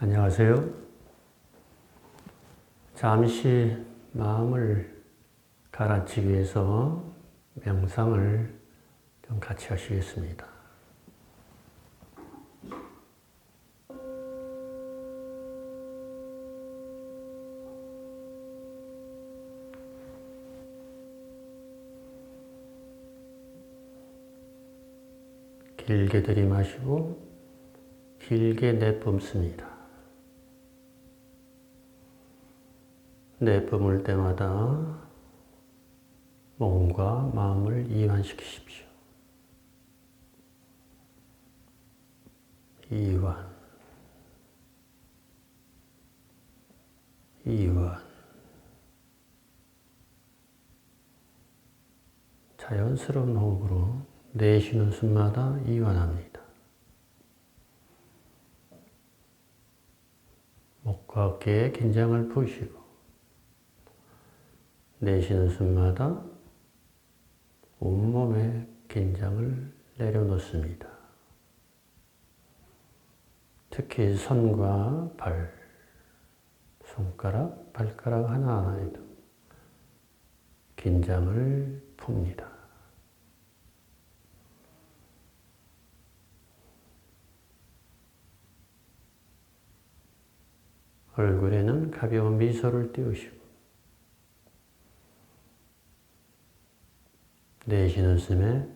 안녕하세요. 잠시 마음을 가라앉히기 위해서 명상을 좀 같이 하시겠습니다. 길게 들이마시고 길게 내뿜습니다. 내뿜을 때마다 몸과 마음을 이완시키십시오. 이완, 이완. 자연스러운 호흡으로 내쉬는 숨마다 이완합니다. 목과 어깨에 긴장을 푸시고 내쉬는 숨마다 온몸에 긴장을 내려놓습니다. 특히 손과 발, 손가락, 발가락 하나하나에도 긴장을 풉니다. 얼굴에는 가벼운 미소를 띄우시고 내쉬는 숨에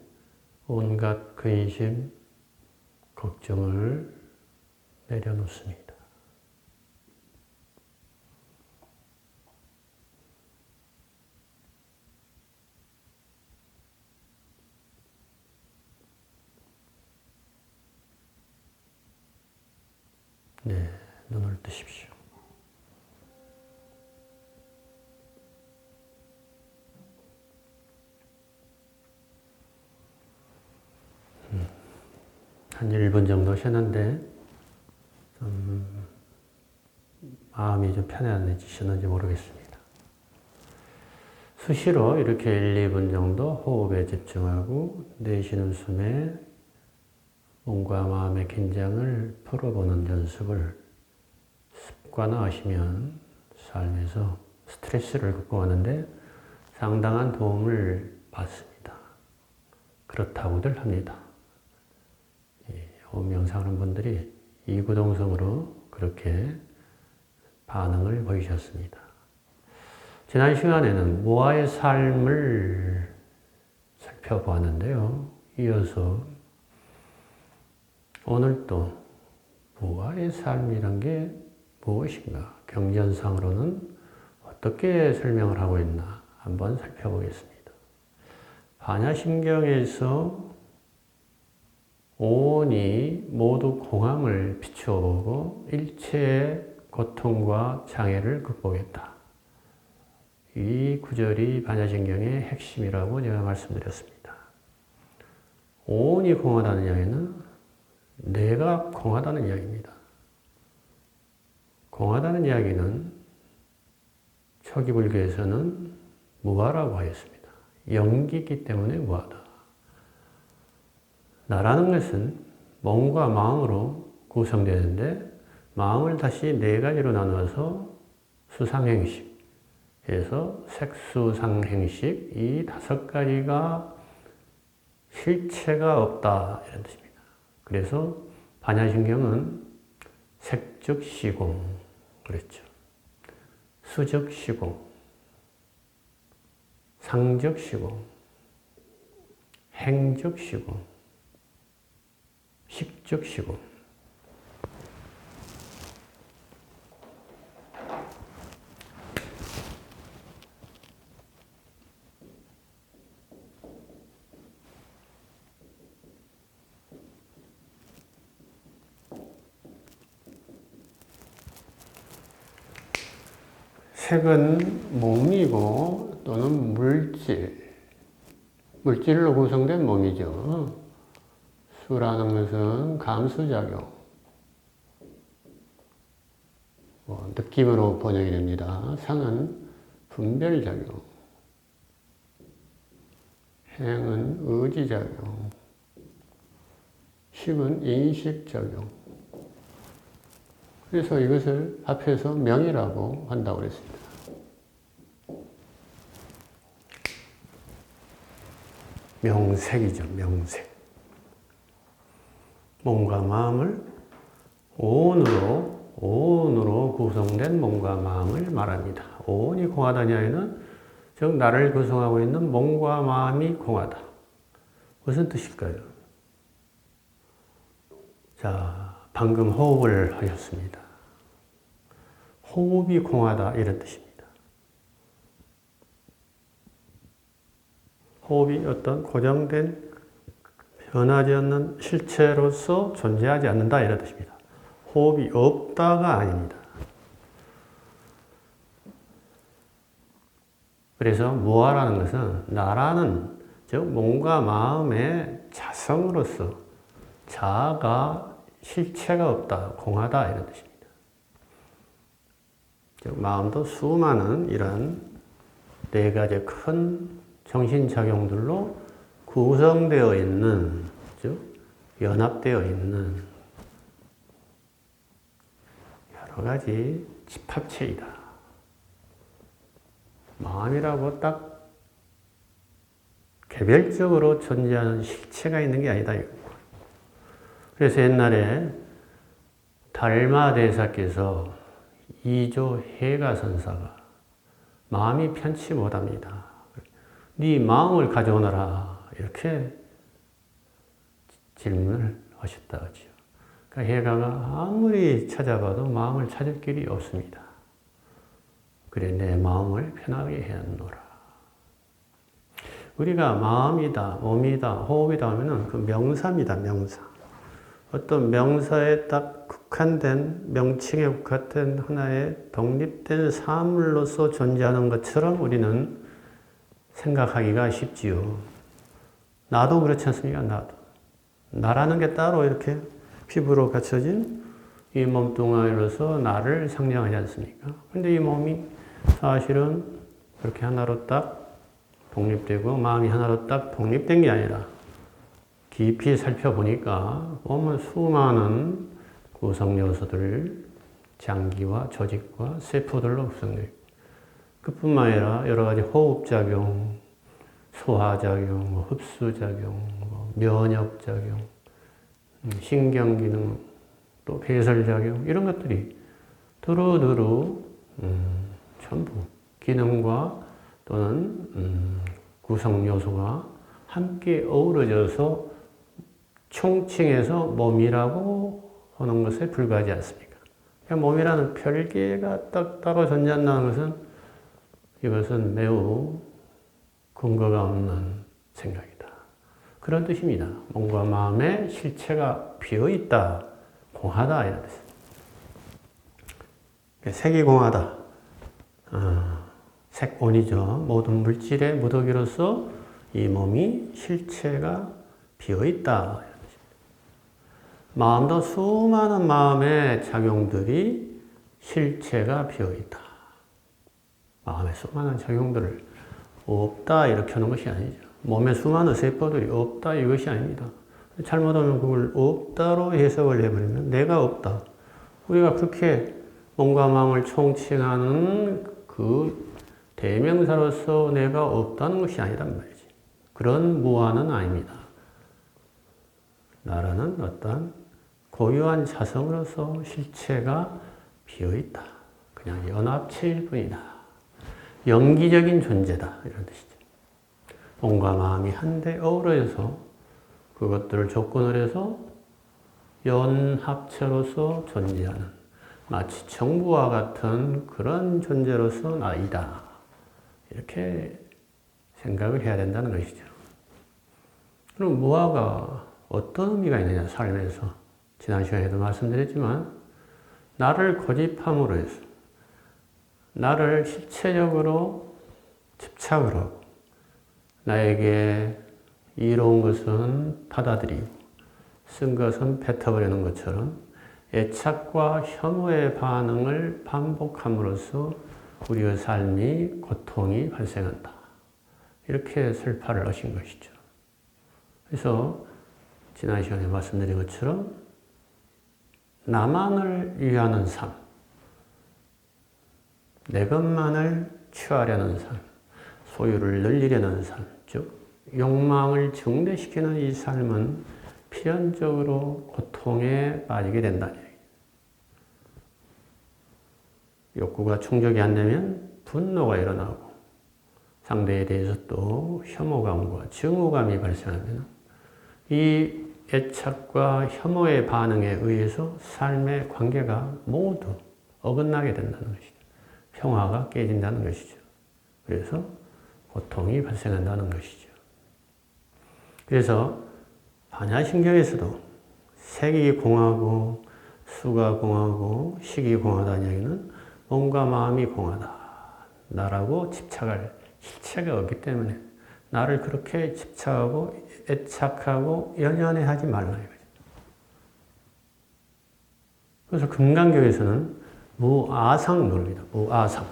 온갖 근심, 걱정을 내려놓습니다. 네, 눈을 뜨십시오. 한 1분 정도 쉬는데 마음이 좀 편안해지셨는지 모르겠습니다. 수시로 이렇게 1, 2분 정도 호흡에 집중하고 내쉬는 숨에 몸과 마음의 긴장을 풀어보는 연습을 습관화하시면 삶에서 스트레스를 극복하는데 상당한 도움을 받습니다. 그렇다고들 합니다. 호흡 명상하는 분들이 이구동성으로 그렇게 반응을 보이셨습니다. 지난 시간에는 무아의 삶을 살펴보았는데요. 이어서 오늘 또 무아의 삶이란 게 무엇인가? 경전상으로는 어떻게 설명을 하고 있나 한번 살펴보겠습니다. 반야심경에서 온이 모두 공함을 비추어 보고 일체의 고통과 장애를 극복했다. 이 구절이 반야심경의 핵심이라고 제가 말씀드렸습니다. 온이 공하다는 이야기는 내가 공하다는 이야기입니다. 공하다는 이야기는 초기불교에서는 무아라고 하였습니다. 영기이기 때문에 무아다. 나라는 것은 몸과 마음으로 구성되는데 마음을 다시 네 가지로 나누어서 수상행식 해서 색수상행식 이 5가지가 실체가 없다 이런 뜻입니다. 그래서 반야심경은 색즉 시공 그랬죠. 수즉 시공, 상즉 시공, 행즉 시공, 식즉 시공. 색은 몸이고 또는 물질로 구성된 몸이죠. 수라는 것은 감수작용, 느낌으로 번역이 됩니다. 상은 분별작용, 행은 의지작용, 식은 인식작용, 그래서 이것을 앞에서 명이라고 한다고 그랬습니다. 명색이죠, 명색. 몸과 마음을 오온으로 구성된 몸과 마음을 말합니다. 오온이 공하다는 이야기는 즉 나를 구성하고 있는 몸과 마음이 공하다. 무슨 뜻일까요? 자, 방금 호흡을 하셨습니다. 호흡이 공하다 이런 뜻입니다. 호흡이 어떤 고정된 변하지 않는 실체로서 존재하지 않는다 이런 뜻입니다. 호흡이 없다가 아닙니다. 그래서 무아라는 것은 나라는 즉 몸과 마음의 자성으로서 자아가 실체가 없다, 공하다 이런 뜻입니다. 즉 마음도 수많은 이런 네 가지 큰 정신작용들로 구성되어 있는, 즉 연합되어 있는 여러 가지 집합체이다. 마음이라고 딱 개별적으로 존재하는 실체가 있는 게 아니다. 그래서 옛날에 달마대사께서 이조 해가선사가 마음이 편치 못합니다. 네 마음을 가져오너라 이렇게 질문을 하셨다 하죠. 그러니까 해가가 아무리 찾아봐도 마음을 찾을 길이 없습니다. 그래 내 마음을 편하게 해놓노라. 우리가 마음이다, 몸이다, 호흡이다 하면은 그 명사입니다, 명사. 어떤 명사에 딱 국한된, 명칭에 국한된 하나의 독립된 사물로서 존재하는 것처럼 우리는 생각하기가 쉽지요. 나도 그렇지 않습니까? 나도. 나라는 게 따로 이렇게 피부로 갖춰진 이 몸뚱아리로서 나를 상징하지 않습니까? 근데 이 몸이 사실은 그렇게 하나로 딱 독립되고 마음이 하나로 딱 독립된 게 아니라 깊이 살펴보니까 몸은 수많은 구성 요소들, 장기와 조직과 세포들로 구성되어 있고 그뿐만 아니라 여러 가지 호흡작용, 소화작용, 흡수작용, 면역작용, 신경기능, 또 배설작용 이런 것들이 두루두루 전부 기능과 또는 구성 요소가 함께 어우러져서 총칭해서 몸이라고 하는 것에 불과하지 않습니까? 그러니까 몸이라는 별개가 딱 따로 존재한다는 것은 이것은 매우 근거가 없는 생각이다. 그런 뜻입니다. 몸과 마음의 실체가 비어있다, 공하다 이런 뜻입니다. 색이 공하다. 색온이죠. 모든 물질의 무더기로서 이 몸이 실체가 비어있다. 마음도 수많은 마음의 작용들이 실체가 비어있다. 마음의 수많은 작용들을 없다 이렇게 하는 것이 아니죠. 몸의 수많은 세포들이 없다 이것이 아닙니다. 잘못하면 그걸 없다로 해석을 해버리면 내가 없다. 우리가 그렇게 몸과 마음을 총칭하는 그 대명사로서 내가 없다는 것이 아니란 말이지. 그런 무아는 아닙니다. 나라는 어떤 고유한 자성으로서 실체가 비어있다. 그냥 연합체일 뿐이다. 영기적인 존재다. 이런 뜻이죠. 몸과 마음이 한데 어우러져서 그것들을 조건을 해서 연합체로서 존재하는 마치 정부와 같은 그런 존재로서 나이다. 이렇게 생각을 해야 된다는 것이죠. 그럼 무아가 어떤 의미가 있느냐, 삶에서. 지난 시간에도 말씀드렸지만, 나를 고집함으로 해서, 나를 실체적으로 집착을 하고, 나에게 이로운 것은 받아들이고, 쓴 것은 뱉어버리는 것처럼, 애착과 혐오의 반응을 반복함으로써 우리의 삶이 고통이 발생한다. 이렇게 설파를 하신 것이죠. 그래서 지난 시간에 말씀드린 것처럼 나만을 위하는 삶, 내 것만을 취하려는 삶, 소유를 늘리려는 삶, 즉 욕망을 증대시키는 이 삶은 필연적으로 고통에 빠지게 된다는 얘기예요. 욕구가 충족이 안 되면 분노가 일어나고 상대에 대해서 또 혐오감과 증오감이 발생하면 이 애착과 혐오의 반응에 의해서 삶의 관계가 모두 어긋나게 된다는 것이죠. 평화가 깨진다는 것이죠. 그래서 고통이 발생한다는 것이죠. 그래서 반야신경에서도 색이 공하고 수가 공하고 식이 공하다는 얘기는 몸과 마음이 공하다. 나라고 집착할 실체가 없기 때문에 나를 그렇게 집착하고 애착하고 연연해하지 말라 이거죠. 그래서 금강경에서는 무아상 논리다. 무아상.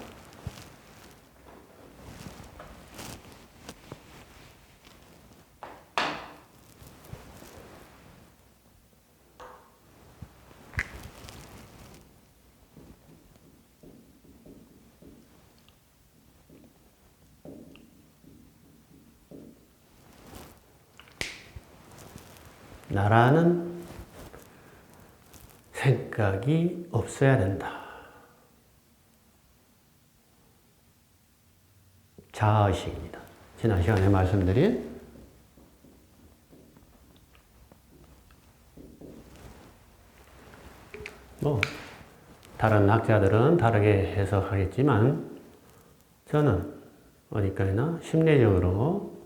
나라는 생각이 없어야 된다. 자아의식입니다. 지난 시간에 말씀드린 다른 학자들은 다르게 해석하겠지만 저는 어디까지나 심리적으로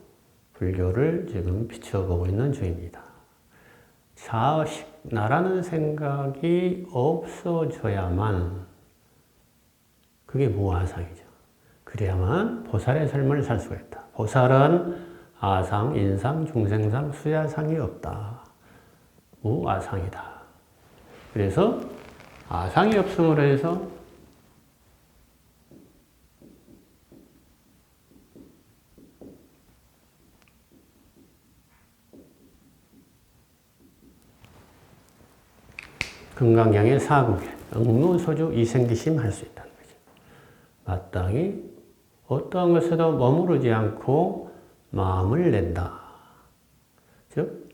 불교를 지금 비춰보고 있는 중입니다. 자아의식, 나라는 생각이 없어져야만 그게 무아상이죠. 그래야만 보살의 삶을 살 수가 있다. 보살은 아상, 인상, 중생상, 수야상이 없다. 무아상이다. 그래서 아상이 없음으로 해서 금강경의 사국에 응무소주 이생기심 할 수 있다는 거죠. 마땅히 어떠한 것에도 머무르지 않고 마음을 낸다. 즉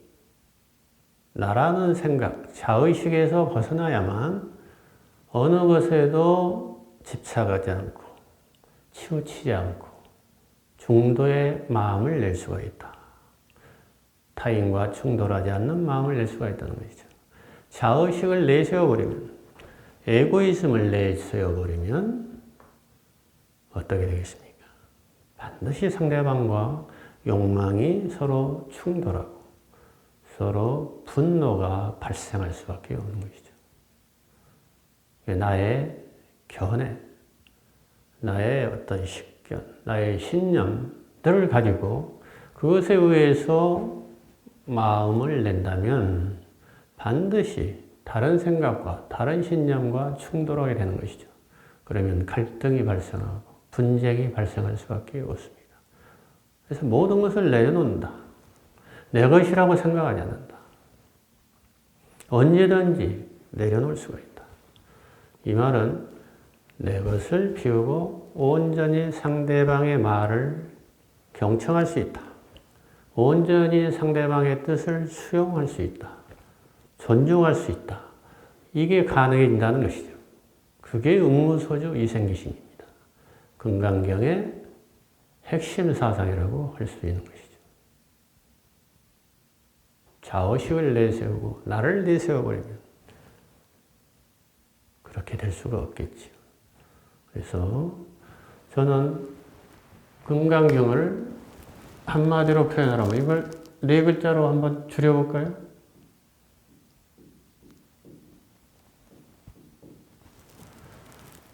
나라는 생각, 자의식에서 벗어나야만 어느 것에도 집착하지 않고 치우치지 않고 중도의 마음을 낼 수가 있다. 타인과 충돌하지 않는 마음을 낼 수가 있다는 것이죠. 자의식을 내세워버리면, 에고이즘을 내세워버리면 어떻게 되겠습니까? 반드시 상대방과 욕망이 서로 충돌하고 서로 분노가 발생할 수밖에 없는 것이죠. 나의 견해, 나의 어떤 식견, 나의 신념들을 가지고 그것에 의해서 마음을 낸다면 반드시 다른 생각과 다른 신념과 충돌하게 되는 것이죠. 그러면 갈등이 발생하고 분쟁이 발생할 수밖에 없습니다. 그래서 모든 것을 내려놓는다. 내 것이라고 생각하지 않는다. 언제든지 내려놓을 수가 있다. 이 말은 내 것을 비우고 온전히 상대방의 말을 경청할 수 있다. 온전히 상대방의 뜻을 수용할 수 있다. 존중할 수 있다. 이게 가능해진다는 것이죠. 그게 응무소주 이생기심입니다. 금강경의 핵심 사상이라고 할 수 있는 것이죠. 자의식을 내세우고 나를 내세워버리면 그렇게 될 수가 없겠죠. 그래서 저는 금강경을 한마디로 표현하라면 이걸 네 글자로 한번 줄여볼까요?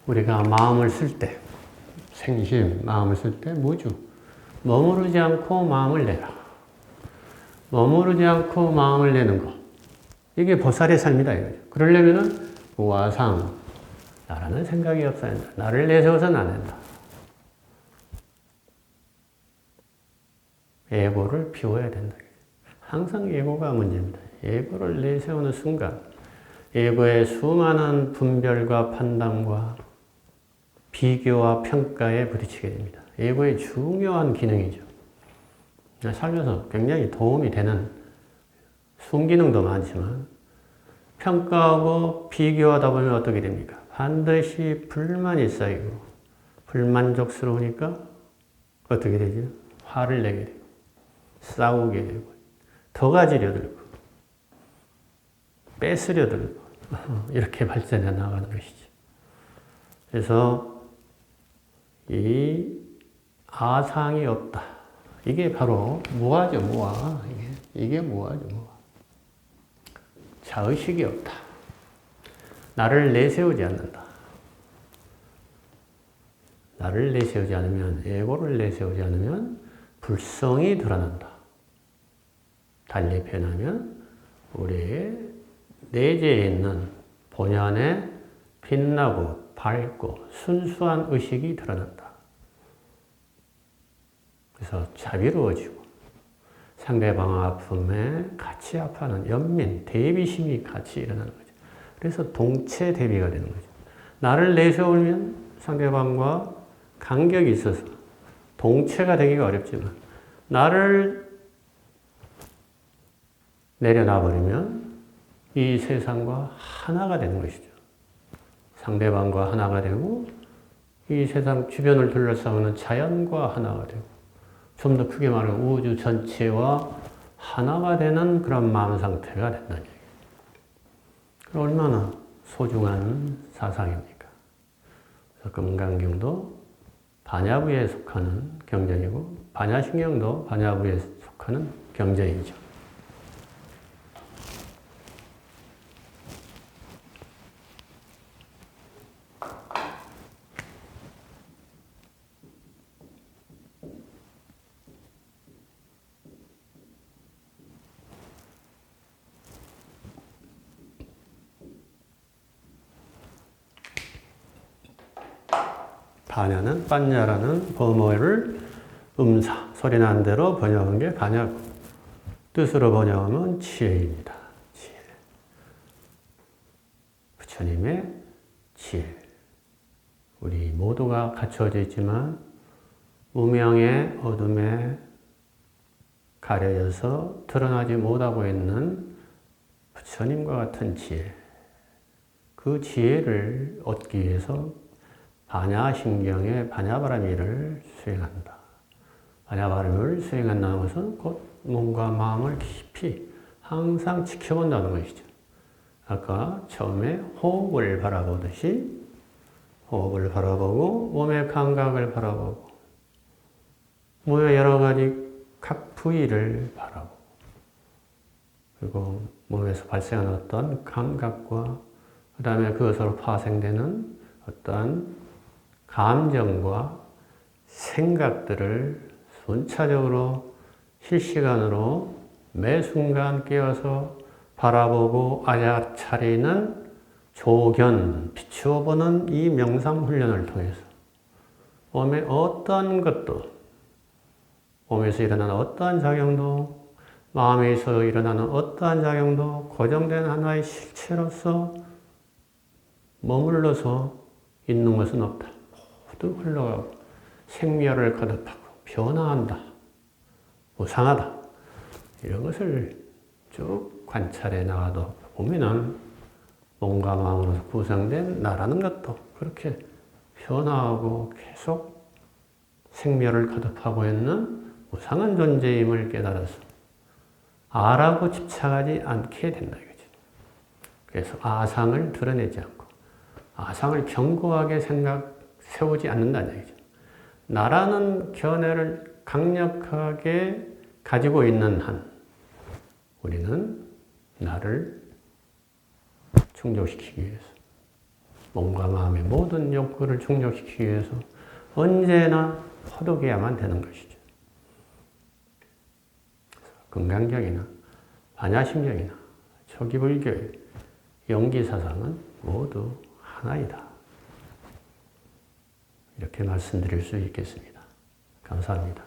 우리가 마음을 쓸 때, 생심, 마음을 쓸 때 뭐죠? 머무르지 않고 마음을 내라. 머무르지 않고 마음을 내는 것. 이게 보살의 삶이다 이거죠. 그러려면은 무아상, 나라는 생각이 없어야 한다. 나를 내세워서는 안 된다. 에고를 비워야 된다. 항상 에고가 문제입니다. 에고를 내세우는 순간 에고의 수많은 분별과 판단과 비교와 평가에 부딪히게 됩니다. 에고의 중요한 기능이죠. 살면서 굉장히 도움이 되는 순기능도 많지만 평가하고 비교하다 보면 어떻게 됩니까? 반드시 불만이 쌓이고 불만족스러우니까 어떻게 되죠? 화를 내게 되고 싸우게 되고 더 가지려 들고 뺏으려 들고 이렇게 발전해 나가는 것이죠. 그래서 이 아상이 없다. 이게 바로 무아죠, 무아. 이게 무아죠, 무아. 자의식이 없다. 나를 내세우지 않는다. 나를 내세우지 않으면, 에고를 내세우지 않으면 불성이 드러난다. 달리 표현하면 우리의 내재에 있는 본연의 빛나고 밝고 순수한 의식이 드러난다. 그래서 자비로워지고 상대방 아픔에 같이 아파하는 연민, 대비심이 같이 일어나는 거죠. 그래서 동체 대비가 되는 거죠. 나를 내세우면 상대방과 간격이 있어서 동체가 되기가 어렵지만 나를 내려놔버리면 이 세상과 하나가 되는 것이죠. 상대방과 하나가 되고 이 세상 주변을 둘러싸고는 자연과 하나가 되고 좀 더 크게 말하면 우주 전체와 하나가 되는 그런 마음 상태가 된다는 얘기예요. 얼마나 소중한 사상입니까? 그래서 금강경도 반야부에 속하는 경전이고 반야신경도 반야부에 속하는 경전이죠. 반야는 빤야라는 범어를 음사, 소리 나는 대로 번역한 게 반야고 뜻으로 번역하면 지혜입니다. 지혜. 부처님의 지혜. 우리 모두가 갖춰져 있지만 무명의 어둠에 가려져서 드러나지 못하고 있는 부처님과 같은 지혜. 그 지혜를 얻기 위해서 반야신경의 반야바라미를 수행한다. 반야바라미를 수행한다는 것은 곧 몸과 마음을 깊이 항상 지켜본다는 것이죠. 아까 처음에 호흡을 바라보듯이 호흡을 바라보고 몸의 감각을 바라보고 몸의 여러 가지 각 부위를 바라보고 그리고 몸에서 발생하는 어떤 감각과 그 다음에 그것으로 파생되는 어떤 감정과 생각들을 순차적으로 실시간으로 매 순간 깨어서 바라보고 알아차리는 조견, 비추어 보는 이 명상 훈련을 통해서 몸의 어떠한 것도, 몸에서 일어나는 어떠한 작용도, 마음에서 일어나는 어떠한 작용도 고정된 하나의 실체로서 머물러서 있는 것은 없다. 모두 흘러가고 생멸을 거듭하고 변화한다. 무상하다. 이런 것을 쭉 관찰해 나가도 보면은 몸과 마음으로서 구성된 나라는 것도 그렇게 변화하고 계속 생멸을 거듭하고 있는 무상한 존재임을 깨달아서 아라고 집착하지 않게 된다 이거지. 그래서 아상을 드러내지 않고 아상을 견고하게 세우지 않는다는 얘기죠. 나라는 견해를 강력하게 가지고 있는 한 우리는 나를 충족시키기 위해서 몸과 마음의 모든 욕구를 충족시키기 위해서 언제나 허덕여야만 되는 것이죠. 금강경이나 반야심경이나 초기불교의 영기사상은 모두 하나이다. 이렇게 말씀드릴 수 있겠습니다. 감사합니다.